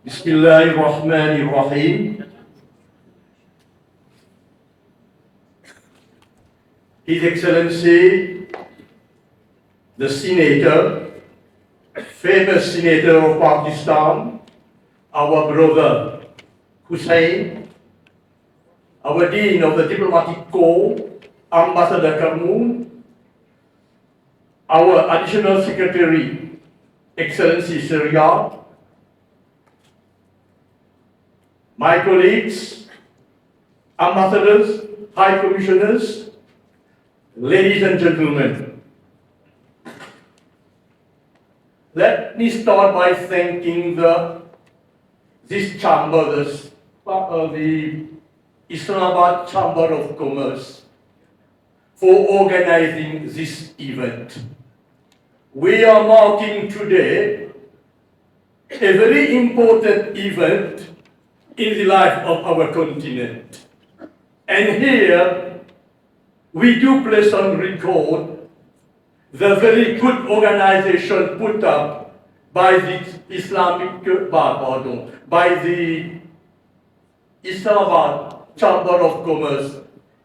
Bismillahirrahmanirrahim. His Excellency, the Senator, famous Senator of Pakistan, our brother Hussein, our Dean of the Diplomatic Corps, Ambassador Karmoon, our Additional Secretary, Excellency Syria, my colleagues, ambassadors, high commissioners, ladies and gentlemen, let me start by thanking this chamber, the Islamabad Chamber of Commerce, for organizing this event. We are marking today a very important event in the life of our continent. And here, we do place on record the very good organization put up by the Islamabad Chamber of Commerce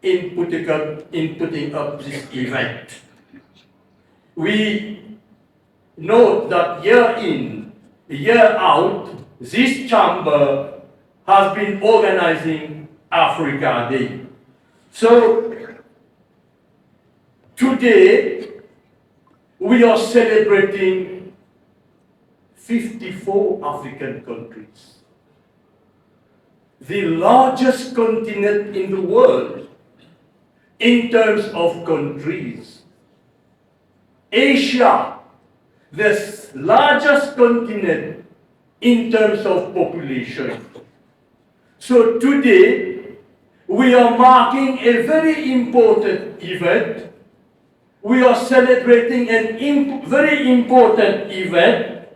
in putting up this event. We note that year in, year out, this chamber has been organizing Africa Day. So today we are celebrating 54 African countries, the largest continent in the world in terms of countries. Asia, the largest continent in terms of population. So today, we are marking a very important event. We are celebrating a very important event,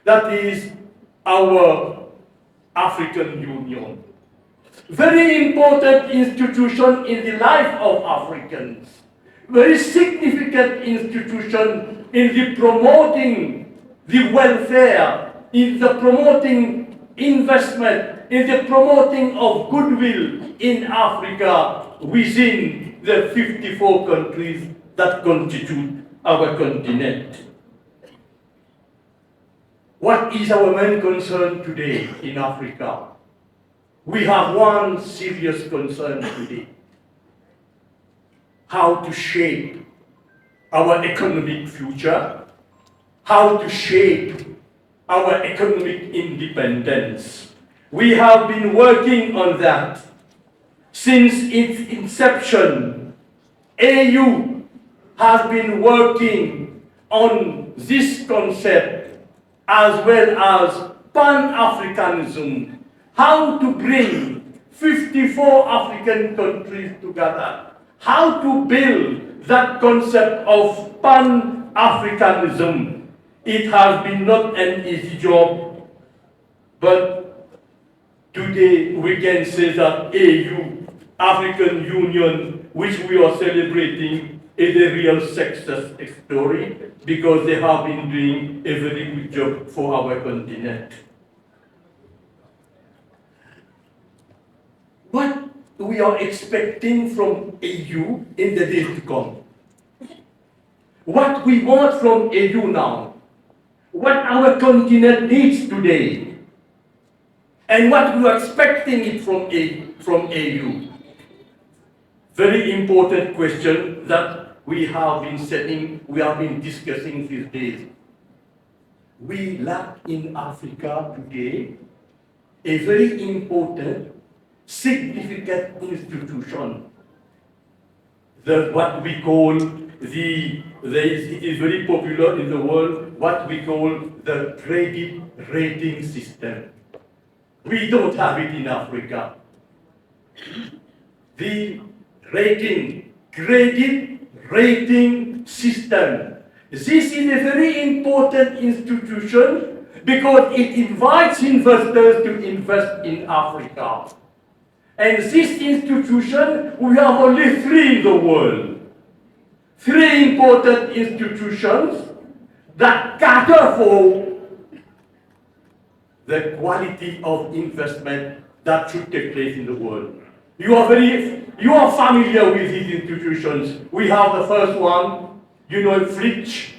that is our African Union. Very important institution in the life of Africans. Very significant institution in the promoting the welfare, in the promoting investment, in the promoting of goodwill in Africa within the 54 countries that constitute our continent. What is our main concern today in Africa? We have one serious concern today: how to shape our economic future, how to shape our economic independence. We have been working on that since its inception. AU has been working on this concept as well as Pan-Africanism, how to bring 54 African countries together, how to build that concept of Pan-Africanism. It has been not an easy job, but today we can say that AU, African Union, which we are celebrating, is a real success story, because they have been doing a very good job for our continent. What we are expecting from AU in the days to come? What we want from AU now? What our continent needs today? And what we are expecting it from AU? Very important question that we have been discussing these days. We lack in Africa today a very important, significant institution. What we call it is very popular in the world, what we call the credit rating system. We don't have it in Africa. The credit rating system. This is a very important institution because it invites investors to invest in Africa. And this institution, we have only 3 in the world. 3 important institutions that cater for the quality of investment that should take place in the world. You are familiar with these institutions. We have the first one, Fitch.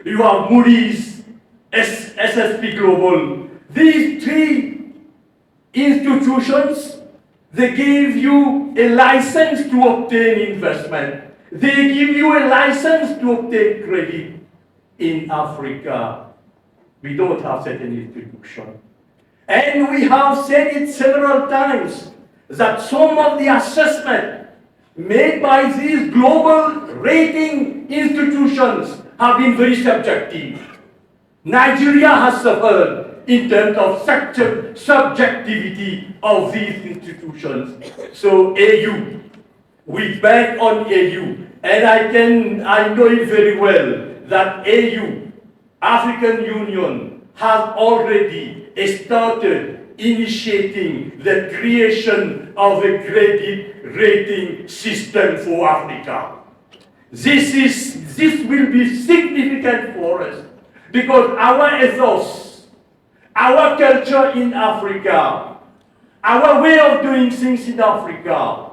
You have Moody's, S&P Global. These three institutions, they give you a license to obtain investment. They give you a license to obtain credit. In Africa, we don't have such an institution. And we have said it several times that some of the assessment made by these global rating institutions have been very subjective. Nigeria has suffered in terms of subjectivity of these institutions. So AU, we bank on AU, and I know it very well that AU, African Union, has already started initiating the creation of a credit rating system for Africa. This will be significant for us because our ethos, our culture in Africa, our way of doing things in Africa,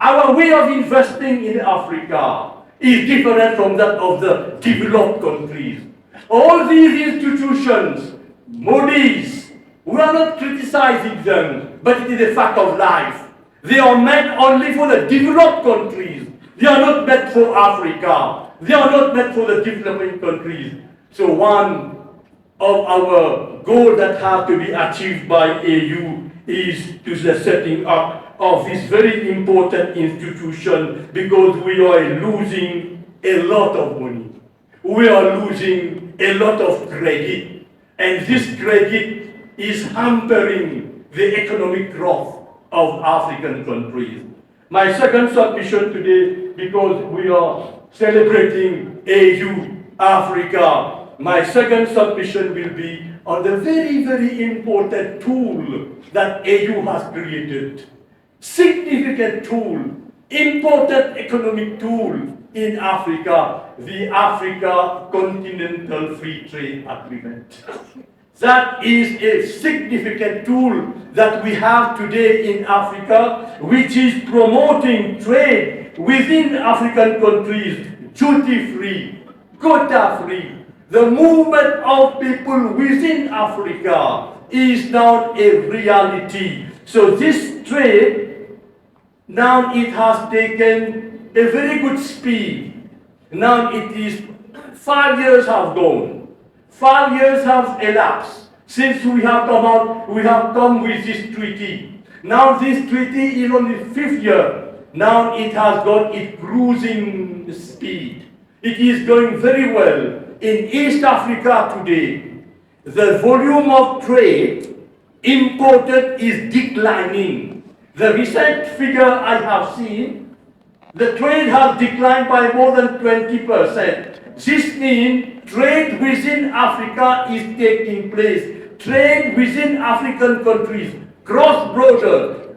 our way of investing in Africa is different from that of the developed countries. All these institutions, Moody's, we are not criticizing them, but it is a fact of life. They are meant only for the developed countries. They are not meant for Africa. They are not meant for the developing countries. So one of our goals that have to be achieved by AU is to the setting up of this very important institution because we are losing a lot of money. We are losing a lot of credit. And this credit is hampering the economic growth of African countries. My second submission today, because we are celebrating AU Africa, my second submission will be on the very, very important tool that AU has created. Significant tool, important economic tool in Africa, the Africa Continental Free Trade Agreement. That is a significant tool that we have today in Africa, which is promoting trade within African countries, duty-free, quota-free. The movement of people within Africa is now a reality. So this trade, now it has taken a very good speed. Now it is 5 years have gone. 5 years have elapsed since we have come with this treaty. Now this treaty is on its 5th year. Now it has got its cruising speed. It is going very well. In East Africa today, the volume of trade imported is declining. The recent figure I have seen, the trade has declined by more than 20%. This means trade within Africa is taking place. Trade within African countries, cross-border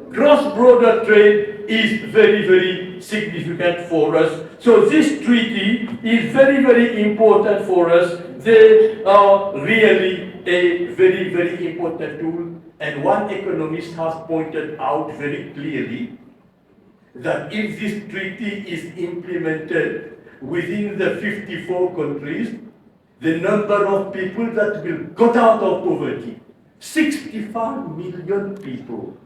trade is very, very significant for us. So this treaty is very, very important for us. They are really a very, very important tool. And one economist has pointed out very clearly that if this treaty is implemented within the 54 countries, the number of people that will got out of poverty, 65 million people.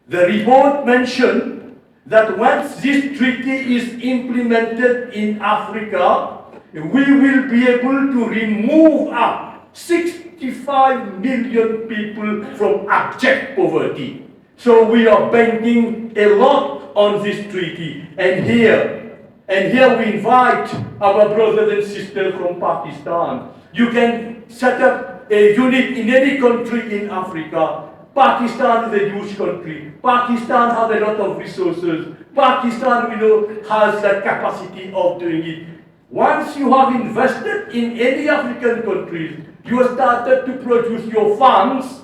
The report mentioned that once this treaty is implemented in Africa, we will be able to remove up 65 million people from abject poverty. So we are banking a lot on this treaty. And here we invite our brothers and sisters from Pakistan. You can set up a unit in any country in Africa. Pakistan is a huge country. Pakistan has a lot of resources. Pakistan, has the capacity of doing it. Once you have invested in any African countries, you have started to produce your funds.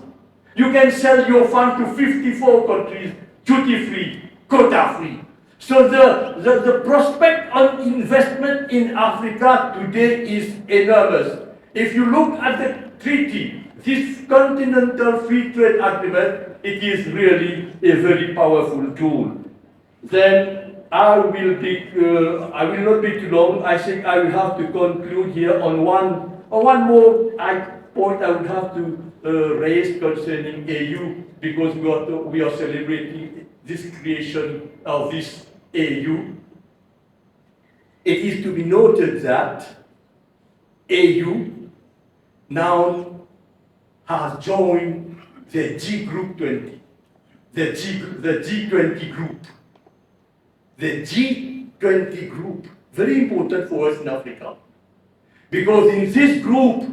You can sell your fund to 54 countries, duty-free, quota-free. So the prospect of investment in Africa today is enormous. If you look at the treaty, this continental free trade agreement, it is really a very powerful tool. Then I will not be too long. I think I will have to conclude here on one more point I would have to raise concerning AU, because we are celebrating this creation of this AU. It is to be noted that AU now has joined the G Group 20, the G20 group. The G20 group, very important for us in Africa, because in this group,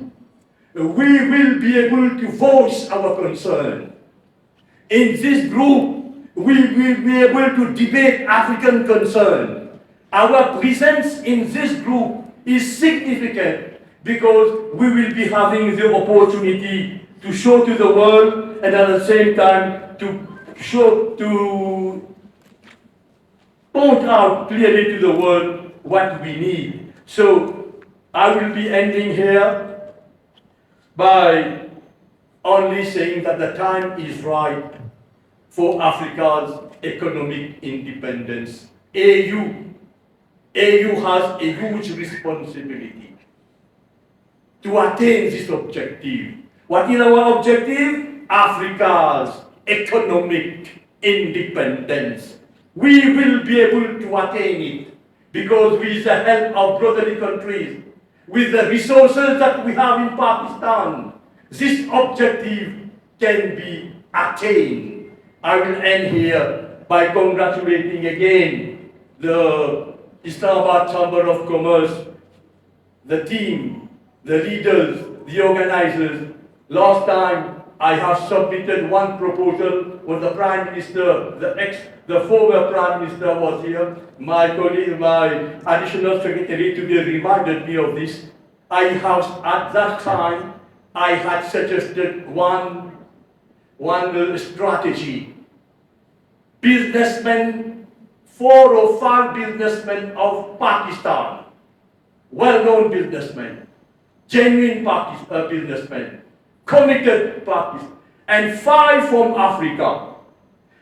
we will be able to voice our concern. In this group, we will be able to debate African concern. Our presence in this group is significant because we will be having the opportunity to show to the world, and at the same time to point out clearly to the world what we need. So I will be ending here by only saying that the time is right for Africa's economic independence. AU has a huge responsibility to attain this objective. What is our objective? Africa's economic independence. We will be able to attain it because with the help of brotherly countries, with the resources that we have in Pakistan, this objective can be attained. I will end here by congratulating again the Islamabad Chamber of Commerce, the team, the leaders, the organizers. Last time I have submitted one proposal when the Prime Minister, the former Prime Minister was here. My colleague, my additional secretary to be reminded me of this. At that time, I had suggested one strategy. Businessmen, 4 or 5 businessmen of Pakistan, well-known businessmen, genuine businessmen, committed Pakistan, and 5 from Africa.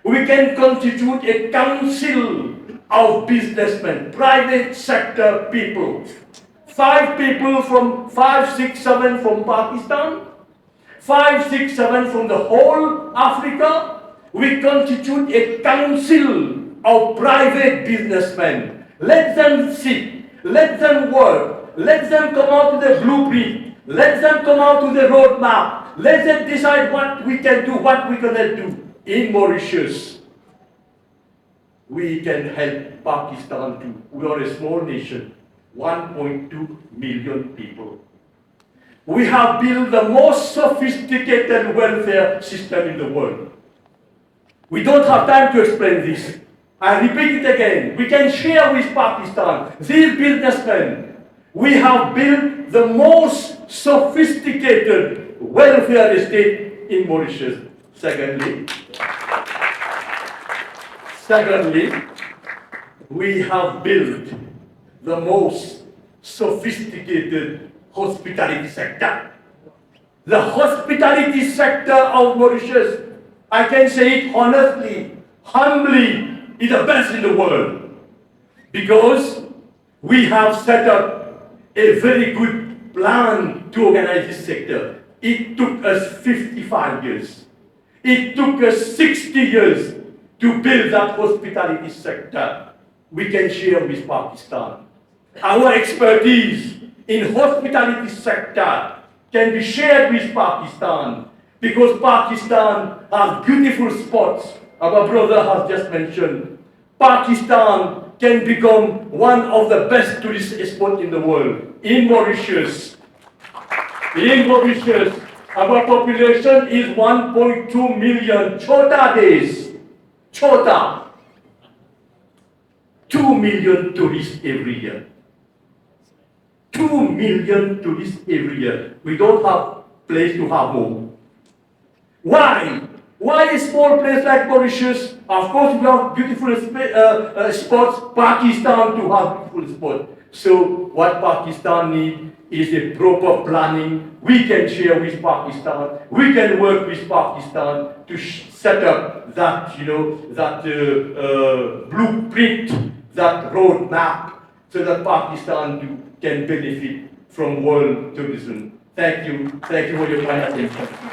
We can constitute a council of businessmen, private sector people. 5 people from 5, 6, 7 from Pakistan, 5, 6, 7 from the whole Africa. We constitute a council of private businessmen. Let them sit, let them work, let them come out with a blueprint, let them come out with a roadmap, let them decide what we can do, what we're going to do. In Mauritius, we can help Pakistan too. We are a small nation, 1.2 million people. We have built the most sophisticated welfare system in the world. We don't have time to explain this. I repeat it again. We can share with Pakistan, these businessmen. We have built the most sophisticated welfare state in Mauritius. Secondly, we have built the most sophisticated hospitality sector. The hospitality sector of Mauritius, I can say it honestly, humbly, is the best in the world. Because we have set up a very good plan to organize this sector. It took us 55 years. It took us 60 years to build that hospitality sector. We can share with Pakistan. Our expertise in hospitality sector can be shared with Pakistan because Pakistan has beautiful spots. Our brother has just mentioned. Pakistan can become one of the best tourist spots in the world. In Mauritius, our population is 1.2 million Chota days. Chota. 2 million tourists every year. 2 million tourists every year. We don't have place to have more. Why? Why a small place like Mauritius? Of course, we have beautiful spots. Pakistan to have beautiful spots. So what Pakistan needs is a proper planning. We can share with Pakistan. We can work with Pakistan to set up that, blueprint, that roadmap, so that Pakistan can benefit from world tourism. Thank you for your kind attention.